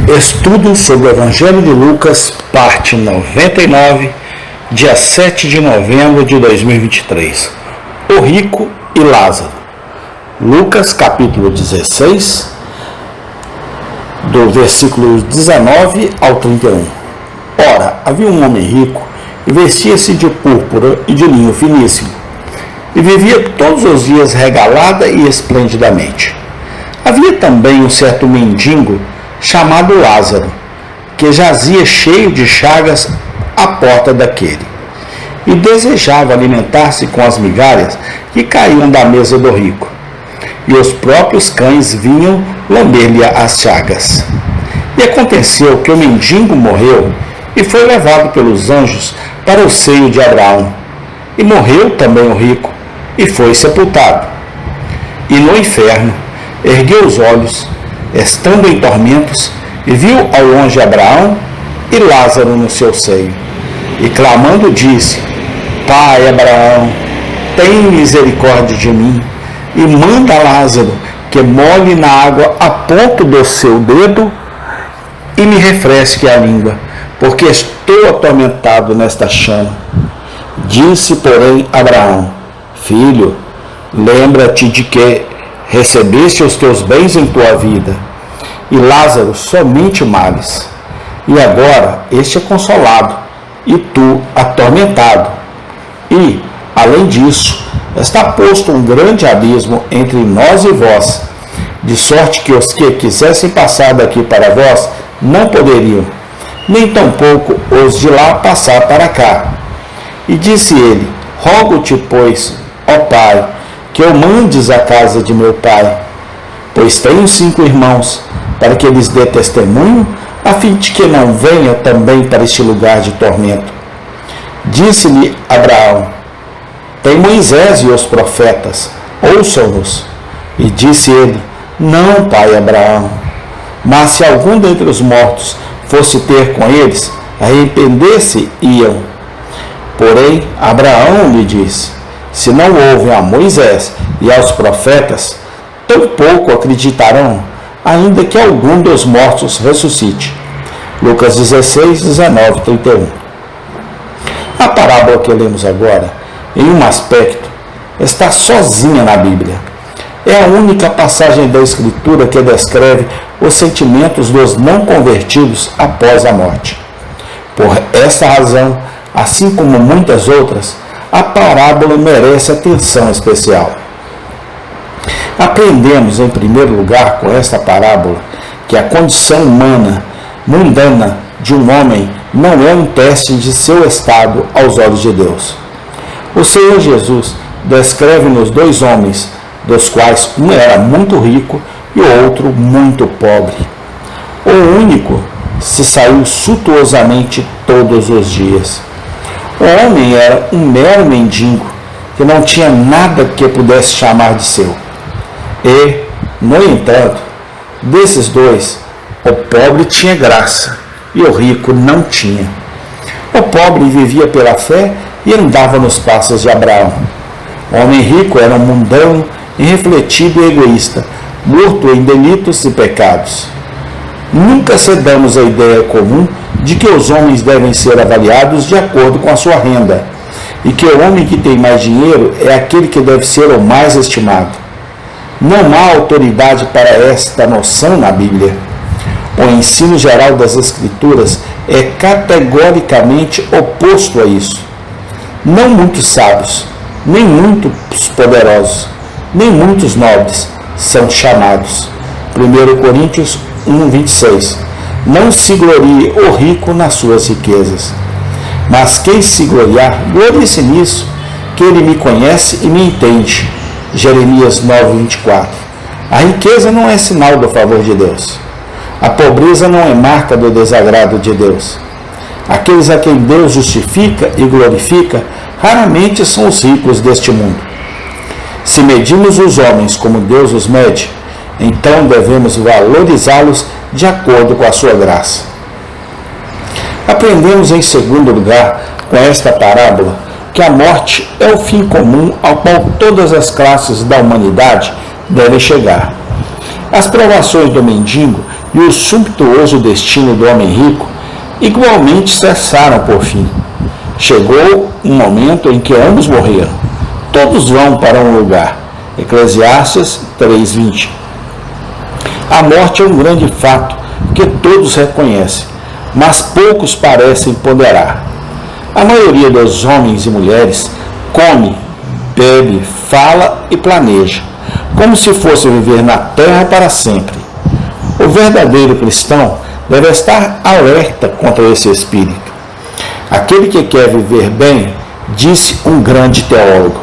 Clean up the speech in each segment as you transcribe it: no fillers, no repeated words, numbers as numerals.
Estudo sobre o Evangelho de Lucas, parte 99, dia 7 de novembro de 2023. O rico e Lázaro. Lucas, capítulo 16, do versículo 19 ao 31. Ora, havia um homem rico e vestia-se de púrpura e de linho finíssimo, e vivia todos os dias regalada e esplendidamente. Havia também um certo mendigo chamado Lázaro, que jazia cheio de chagas à porta daquele, e desejava alimentar-se com as migalhas que caíam da mesa do rico, e os próprios cães vinham lamber-lhe as chagas. E aconteceu que o mendigo morreu e foi levado pelos anjos para o seio de Abraão. E morreu também o rico e foi sepultado. E no inferno ergueu os olhos, estando em tormentos, e viu ao longe Abraão e Lázaro no seu seio. E clamando disse: Pai Abraão, tem misericórdia de mim, e manda Lázaro que molhe na água a ponta do seu dedo e me refresque a língua, porque estou atormentado nesta chama. Disse, porém, Abraão: Filho, lembra-te de que recebeste os teus bens em tua vida, e Lázaro somente males. E agora este é consolado, e tu atormentado. E, além disso, está posto um grande abismo entre nós e vós, de sorte que os que quisessem passar daqui para vós não poderiam, nem tampouco os de lá passar para cá. E disse ele: Rogo-te, pois, ó Pai, que eu mandes à casa de meu pai, pois tenho 5 irmãos, para que eles dê testemunho, a fim de que não venha também para este lugar de tormento. Disse-lhe Abraão: Tem Moisés e os profetas, ouçam-nos. E disse ele: Não, pai Abraão, mas se algum dentre os mortos fosse ter com eles, arrepender-se iam. Porém, Abraão lhe disse: Se não ouvem a Moisés e aos profetas, tampouco acreditarão, ainda que algum dos mortos ressuscite. Lucas 16, 19, 31. A parábola que lemos agora, em um aspecto, está sozinha na Bíblia. É a única passagem da Escritura que descreve os sentimentos dos não convertidos após a morte. Por esta razão, assim como muitas outras, a parábola merece atenção especial. Aprendemos, em primeiro lugar, com esta parábola, que a condição humana, mundana, de um homem não é um teste de seu estado aos olhos de Deus. O Senhor Jesus descreve-nos 2 homens, dos quais um era muito rico e o outro muito pobre. O único se saiu suntuosamente todos os dias. O homem era um mero mendigo, que não tinha nada que pudesse chamar de seu. E, no entanto, desses 2, o pobre tinha graça e o rico não tinha. O pobre vivia pela fé e andava nos passos de Abraão. O homem rico era um mundano, irrefletido e egoísta, morto em delitos e pecados. Nunca cedamos a ideia comum de que os homens devem ser avaliados de acordo com a sua renda, e que o homem que tem mais dinheiro é aquele que deve ser o mais estimado. Não há autoridade para esta noção na Bíblia. O ensino geral das Escrituras é categoricamente oposto a isso. Não muitos sábios, nem muitos poderosos, nem muitos nobres são chamados. 1 Coríntios 1, 26. Não se glorie o rico nas suas riquezas, mas quem se gloriar, glorie-se nisso, que ele me conhece e me entende. Jeremias 9, 24. A riqueza não é sinal do favor de Deus. A pobreza não é marca do desagrado de Deus. Aqueles a quem Deus justifica e glorifica raramente são os ricos deste mundo. Se medimos os homens como Deus os mede, então devemos valorizá-los de acordo com a sua graça. Aprendemos em segundo lugar, com esta parábola, que a morte é o fim comum ao qual todas as classes da humanidade devem chegar. As provações do mendigo e o sumptuoso destino do homem rico igualmente cessaram por fim. Chegou um momento em que ambos morreram. Todos vão para um lugar. Eclesiastes 3:20. A morte é um grande fato que todos reconhecem, mas poucos parecem ponderar. A maioria dos homens e mulheres come, bebe, fala e planeja, como se fosse viver na terra para sempre. O verdadeiro cristão deve estar alerta contra esse espírito. Aquele que quer viver bem, disse um grande teólogo,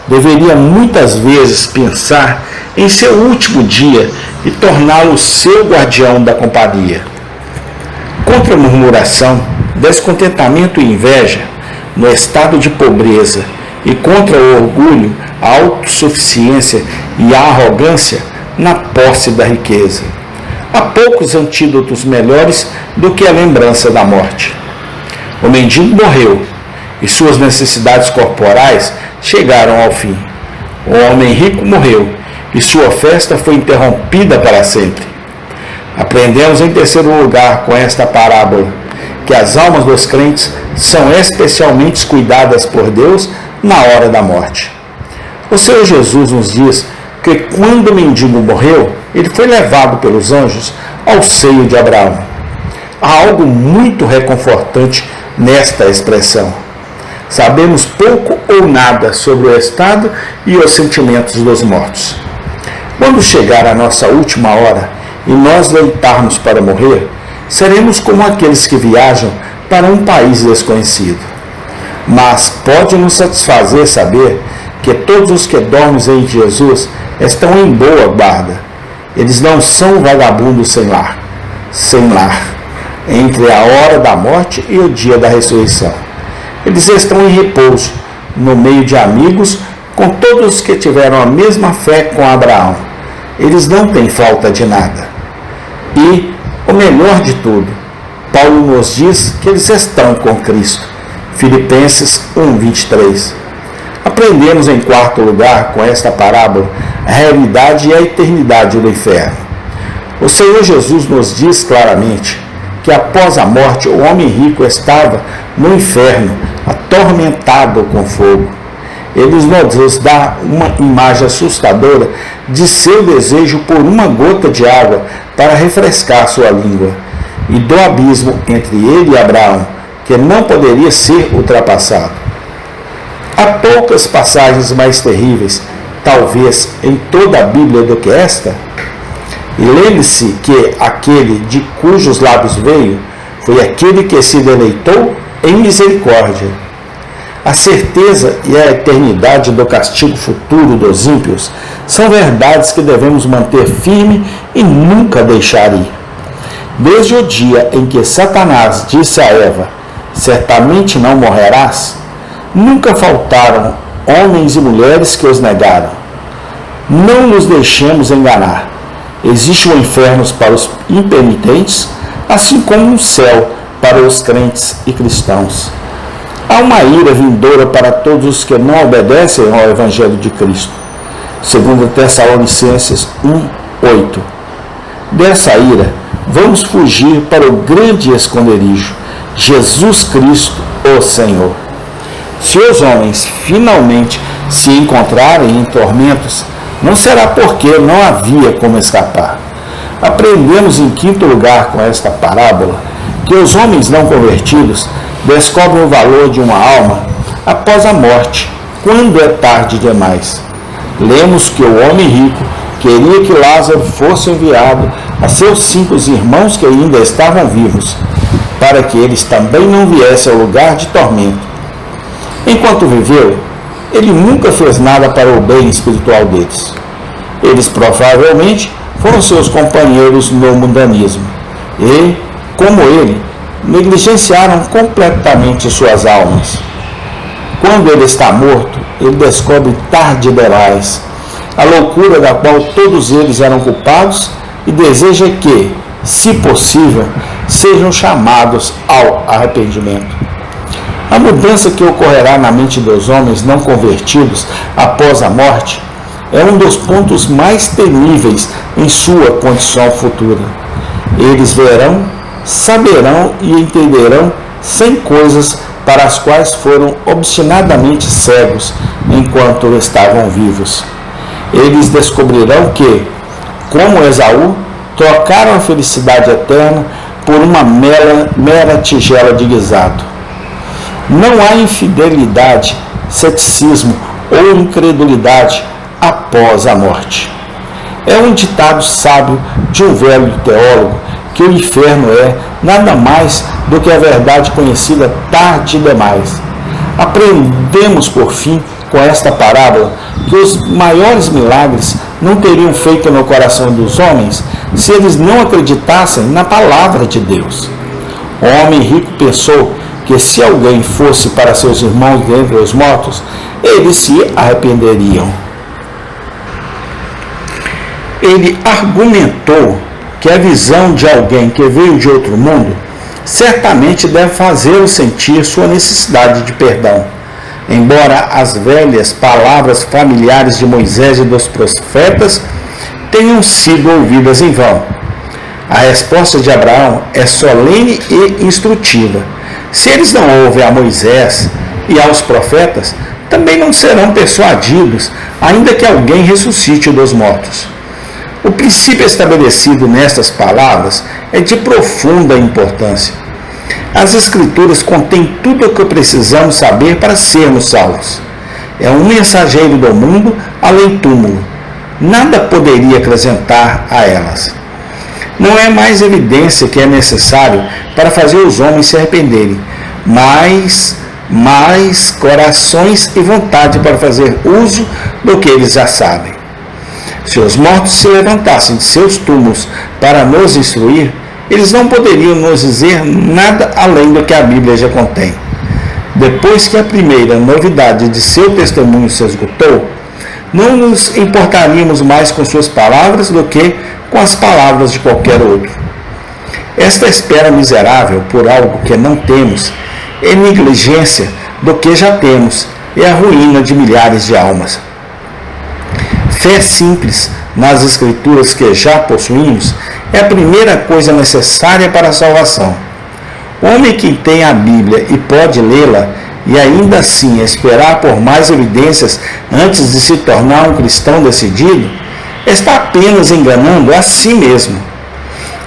deveria muitas vezes pensar em seu último dia e torná-lo seu guardião da companhia. Contra a murmuração, descontentamento e inveja, no estado de pobreza, e contra o orgulho, a autossuficiência e a arrogância na posse da riqueza. Há poucos antídotos melhores do que a lembrança da morte. O mendigo morreu e suas necessidades corporais chegaram ao fim. O homem rico morreu e sua festa foi interrompida para sempre. Aprendemos em terceiro lugar com esta parábola que as almas dos crentes são especialmente cuidadas por Deus na hora da morte. O Senhor Jesus nos diz que quando o mendigo morreu, ele foi levado pelos anjos ao seio de Abraão. Há algo muito reconfortante nesta expressão. Sabemos pouco ou nada sobre o estado e os sentimentos dos mortos. Quando chegar a nossa última hora e nós deitarmos para morrer, seremos como aqueles que viajam para um país desconhecido. Mas pode nos satisfazer saber que todos os que dormem em Jesus estão em boa guarda. Eles não são vagabundos sem lar, entre a hora da morte e o dia da ressurreição. Eles estão em repouso, no meio de amigos, com todos os que tiveram a mesma fé com Abraão. Eles não têm falta de nada. E, o melhor de tudo, Paulo nos diz que eles estão com Cristo. Filipenses 1:23. Aprendemos em quarto lugar com esta parábola a realidade e a eternidade do inferno. O Senhor Jesus nos diz claramente que após a morte o homem rico estava no inferno, atormentado com fogo. Ele nos dá uma imagem assustadora de seu desejo por uma gota de água para refrescar sua língua e do abismo entre ele e Abraão, que não poderia ser ultrapassado. Há poucas passagens mais terríveis, talvez em toda a Bíblia, do que esta. E lembre-se que aquele de cujos lábios veio foi aquele que se deleitou em misericórdia. A certeza e a eternidade do castigo futuro dos ímpios são verdades que devemos manter firme e nunca deixar ir. Desde o dia em que Satanás disse a Eva, certamente não morrerás, nunca faltaram homens e mulheres que os negaram. Não nos deixemos enganar. Existe um inferno para os impenitentes, assim como um céu para os crentes e cristãos. Há uma ira vindoura para todos os que não obedecem ao Evangelho de Cristo. 2 Tessalonicenses 1:8. Dessa ira, vamos fugir para o grande esconderijo, Jesus Cristo, o Senhor. Se os homens finalmente se encontrarem em tormentos, não será porque não havia como escapar. Aprendemos em quinto lugar com esta parábola que os homens não convertidos descobrem o valor de uma alma após a morte, quando é tarde demais. Lemos que o homem rico queria que Lázaro fosse enviado a seus 5 irmãos que ainda estavam vivos, para que eles também não viessem ao lugar de tormento. Enquanto viveu, ele nunca fez nada para o bem espiritual deles. Eles provavelmente foram seus companheiros no mundanismo e, como ele, negligenciaram completamente suas almas. Quando ele está morto, ele descobre tarde demais a loucura da qual todos eles eram culpados e deseja que, se possível, sejam chamados ao arrependimento. A mudança que ocorrerá na mente dos homens não convertidos após a morte é um dos pontos mais temíveis em sua condição futura. Eles verão, saberão e entenderão 100 coisas para as quais foram obstinadamente cegos enquanto estavam vivos. Eles descobrirão que, como Esaú, trocaram a felicidade eterna por uma mera tigela de guisado. Não há infidelidade, ceticismo ou incredulidade após a morte. É um ditado sábio de um velho teólogo que o inferno é nada mais do que a verdade conhecida tarde demais. Aprendemos, por fim, com esta parábola, que os maiores milagres não teriam feito no coração dos homens se eles não acreditassem na palavra de Deus. O homem rico pensou que se alguém fosse para seus irmãos dentre os mortos, eles se arrependeriam. Ele argumentou que a visão de alguém que veio de outro mundo certamente deve fazê-lo sentir sua necessidade de perdão, embora as velhas palavras familiares de Moisés e dos profetas tenham sido ouvidas em vão. A resposta de Abraão é solene e instrutiva. Se eles não ouvem a Moisés e aos profetas, também não serão persuadidos, ainda que alguém ressuscite dos mortos. O princípio estabelecido nestas palavras é de profunda importância. As Escrituras contêm tudo o que precisamos saber para sermos salvos. É um mensageiro do mundo além túmulo. Nada poderia acrescentar a elas. Não é mais evidência que é necessário para fazer os homens se arrependerem, mas mais corações e vontade para fazer uso do que eles já sabem. Se os mortos se levantassem de seus túmulos para nos instruir, eles não poderiam nos dizer nada além do que a Bíblia já contém. Depois que a primeira novidade de seu testemunho se esgotou, não nos importaríamos mais com suas palavras do que com as palavras de qualquer outro. Esta espera miserável por algo que não temos é negligência do que já temos, é a ruína de milhares de almas. Fé simples nas Escrituras que já possuímos é a primeira coisa necessária para a salvação. O homem que tem a Bíblia e pode lê-la e ainda assim esperar por mais evidências antes de se tornar um cristão decidido, está apenas enganando a si mesmo.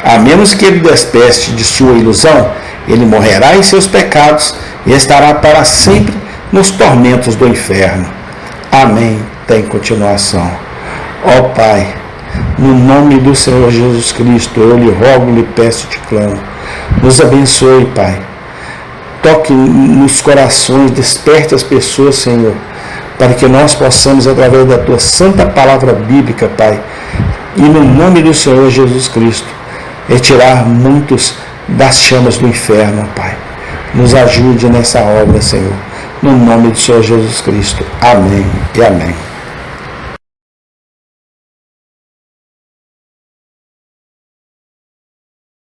A menos que ele desperte de sua ilusão, ele morrerá em seus pecados e estará para sempre nos tormentos do inferno. Amém. Tem continuação. Ó Pai, no nome do Senhor Jesus Cristo, eu lhe rogo, lhe peço, te clamo. Nos abençoe, Pai. Toque nos corações, desperte as pessoas, Senhor, para que nós possamos, através da Tua santa palavra bíblica, Pai, e no nome do Senhor Jesus Cristo, retirar muitos das chamas do inferno, Pai. Nos ajude nessa obra, Senhor. No nome do Senhor Jesus Cristo. Amém e amém.